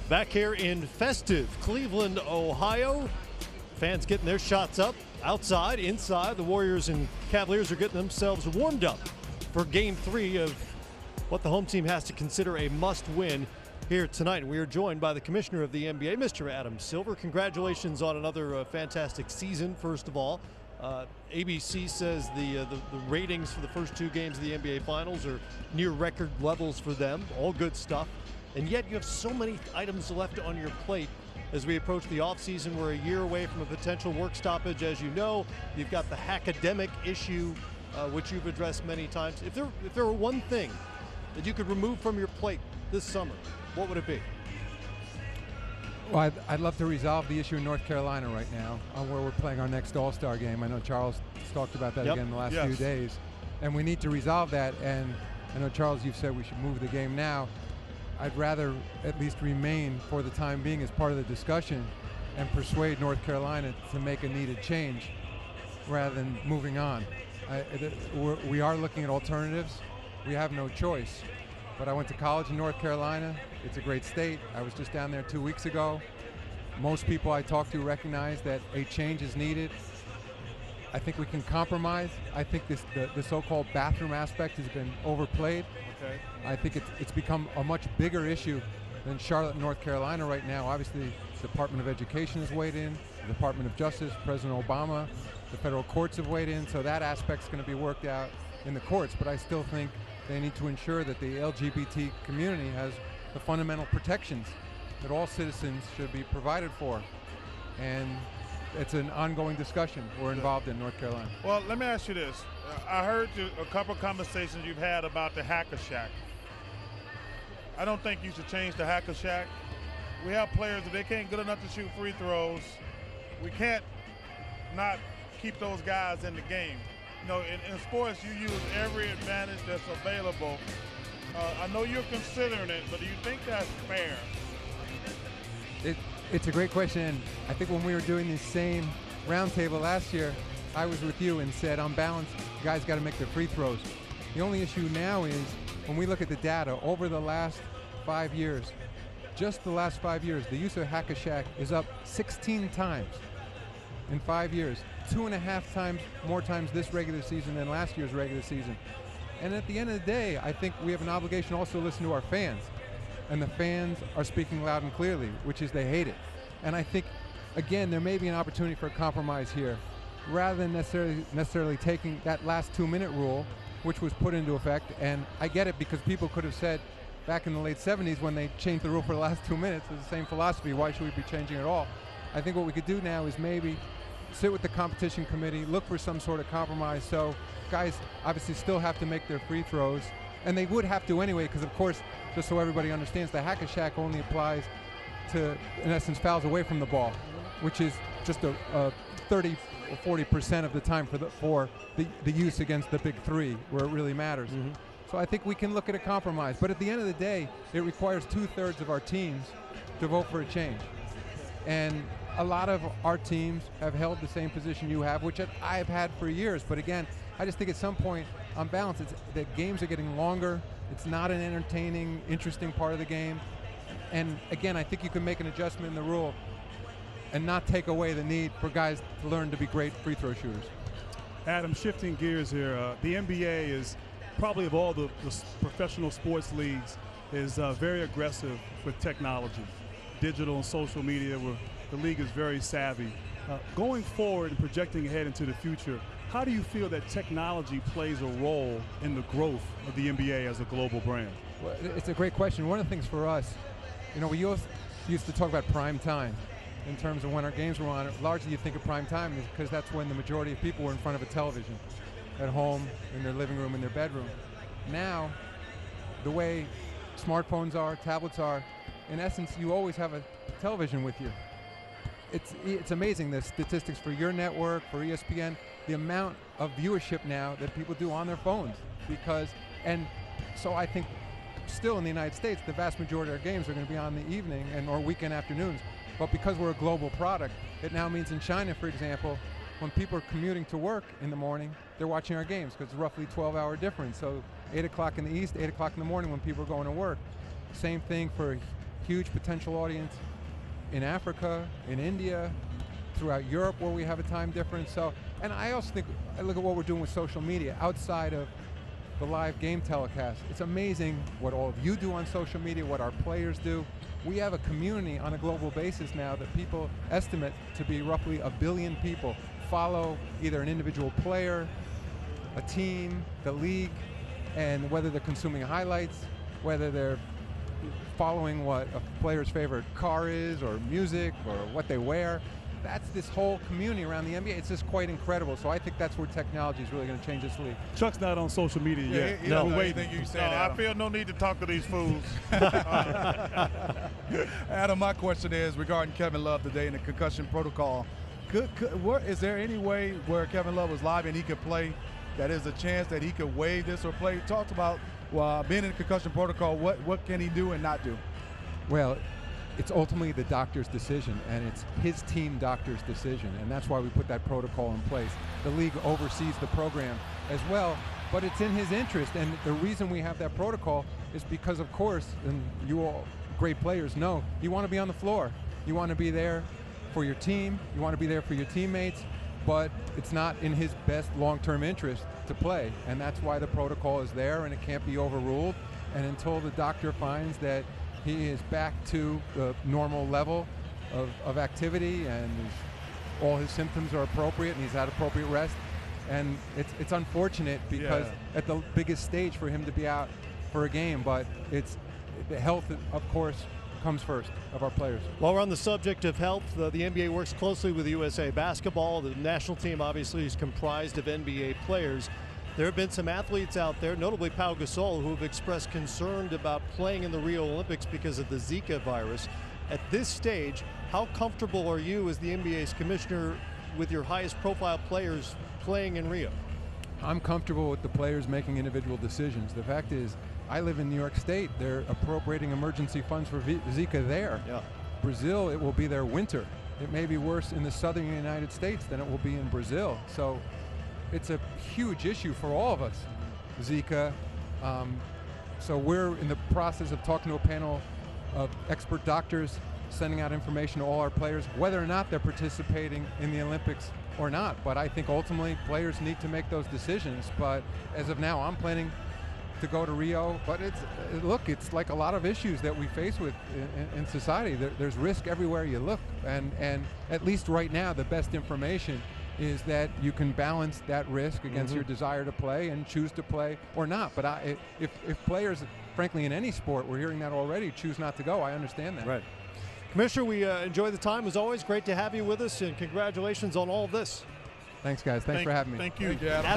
Back here in festive Cleveland, Ohio. Fans getting their shots up outside, inside. The Warriors and Cavaliers are getting themselves warmed up for Game 3 of what the home team has to consider a must-win here tonight. We are joined by the commissioner of the NBA, Mr. Adam Silver. Congratulations on another fantastic season, first of all. ABC says the ratings for the first 2 games of the NBA Finals are near record levels for them. All good stuff. And yet you have so many items left on your plate as we approach the offseason. We're a year away from a potential work stoppage. As you know, you've got the academic issue, which you've addressed many times. If there were one thing that you could remove from your plate this summer, what would it be? Well, I'd love to resolve the issue in North Carolina right now, where we're playing our next All-Star game. I know Charles talked about that again in the last few days. And we need to resolve that. And I know, Charles, you've said we should move the game now. I'd rather at least remain for the time being as part of the discussion and persuade North Carolina to make a needed change rather than moving on. We are looking at alternatives. We have no choice. But I went to college in North Carolina. It's a great state. I was just down there 2 weeks ago. Most people I talk to recognize that a change is needed. I think we can compromise. I think the so-called bathroom aspect has been overplayed. Okay. I think it's become a much bigger issue than Charlotte, North Carolina right now. Obviously, the Department of Education has weighed in, the Department of Justice, President Obama, the federal courts have weighed in, so that aspect's going to be worked out in the courts. But I still think they need to ensure that the LGBT community has the fundamental protections that all citizens should be provided for. And it's an ongoing discussion we're involved in North Carolina. Well, let me ask you this. I heard a couple of conversations you've had about the Hacker Shack. I don't think you should change the Hacker Shack. We have players, if they can't good enough to shoot free throws, we can't not keep those guys in the game. You know, in sports, you use every advantage that's available. I know you're considering it, but do you think that's fair? It's a great question, and I think when we were doing this same roundtable last year, I was with you and said, on balance, guys got to make their free throws. The only issue now is when we look at the data over the last 5 years, just the last 5 years, the use of Hack-a-Shack is up 16 times in 5 years. 2.5 times more times this regular season than last year's regular season. And at the end of the day, I think we have an obligation also to listen to our fans. And the fans are speaking loud and clearly, which is they hate it. And I think, again, there may be an opportunity for a compromise here, rather than necessarily taking that last 2-minute rule, which was put into effect. And I get it, because people could have said back in the late 70s when they changed the rule for the last 2 minutes, it was the same philosophy, why should we be changing it all? I think what we could do now is maybe sit with the competition committee, look for some sort of compromise. So guys obviously still have to make their free throws, and they would have to anyway, because of course, just so everybody understands, the Hack-a-Shack only applies to, in essence, fouls away from the ball, which is just a 30 or 40% of the time for the use against the big three, where it really matters. So I think we can look at a compromise, but at the end of the day, it requires 2/3 of our teams to vote for a change. And a lot of our teams have held the same position you have, which I've had for years. But again, I just think at some point, on balance, the games are getting longer. It's not an entertaining, interesting part of the game. And again, I think you can make an adjustment in the rule and not take away the need for guys to learn to be great free throw shooters. Adam, shifting gears here, the NBA is probably, of all the professional sports leagues, is very aggressive with technology, digital and social media, where the league is very savvy. Going forward and projecting ahead into the future, how do you feel that technology plays a role in the growth of the NBA as a global brand? Well, it's a great question. One of the things for us, you know, we used to talk about prime time in terms of when our games were on. Largely you think of prime time because that's when the majority of people were in front of a television at home, in their living room, in their bedroom. Now, the way smartphones are, tablets are, in essence, you always have a television with you. It's amazing, the statistics for your network, for ESPN, the amount of viewership now that people do on their phones. And so I think still in the United States, the vast majority of our games are going to be on the evening or weekend afternoons. But because we're a global product, it now means in China, for example, when people are commuting to work in the morning, they're watching our games because it's roughly 12-hour difference. So 8 o'clock in the east, 8 o'clock in the morning when people are going to work. Same thing for huge potential audience in Africa, in India, throughout Europe where we have a time difference. So, and I also think, I look at what we're doing with social media outside of the live game telecast. It's amazing what all of you do on social media, what our players do. We have a community on a global basis now that people estimate to be roughly 1 billion people follow either an individual player, a team, the league, and whether they're consuming highlights, whether they're following what a player's favorite car is or music or what they wear. That's this whole community around the NBA. It's just quite incredible. So I think that's where technology is really going to change this league. Chuck's not on social media yet. He doesn't know anything you said, Adam. I feel no need to talk to these fools. Adam, my question is regarding Kevin Love today in the concussion protocol. Is there any way where Kevin Love was live and he could play, that is a chance that he could waive this or play? Talked about being in the concussion protocol. What can he do and not do? Well, it's ultimately the doctor's decision, and it's his team doctor's decision, and that's why we put that protocol in place. The league oversees the program as well, but it's in his interest, and the reason we have that protocol is because, of course, and you all great players know, you want to be on the floor. You want to be there for your team, you want to be there for your teammates, but it's not in his best long-term interest to play, and that's why the protocol is there, and it can't be overruled. And until the doctor finds that he is back to the normal level of activity and all his symptoms are appropriate and he's had appropriate rest, and it's unfortunate because at the biggest stage for him to be out for a game, but it's the health, of course, comes first of our players. While we're on the subject of health, the NBA works closely with USA Basketball. The national team obviously is comprised of NBA players. There have been some athletes out there, notably Pau Gasol, who have expressed concern about playing in the Rio Olympics because of the Zika virus. At this stage, how comfortable are you as the NBA's commissioner with your highest profile players playing in Rio? I'm comfortable with the players making individual decisions. The fact is, I live in New York State. They're appropriating emergency funds for Zika there. Yeah. Brazil, it will be their winter. It may be worse in the southern United States than it will be in Brazil. So it's a huge issue for all of us, Zika. So we're in the process of talking to a panel of expert doctors, sending out information to all our players, whether or not they're participating in the Olympics or not. But I think ultimately players need to make those decisions. But as of now, I'm planning to go to Rio. But it's like a lot of issues that we face with in society. There's risk everywhere you look. And at least right now, the best information is that you can balance that risk against your desire to play and choose to play or not. But if players, frankly, in any sport, we're hearing that already, choose not to go, I understand that. Right. Commissioner, we enjoy the time as always. Great to have you with us, and congratulations on all of this. Thanks, guys. Thanks for having me. Thank you. Thank you, Adam.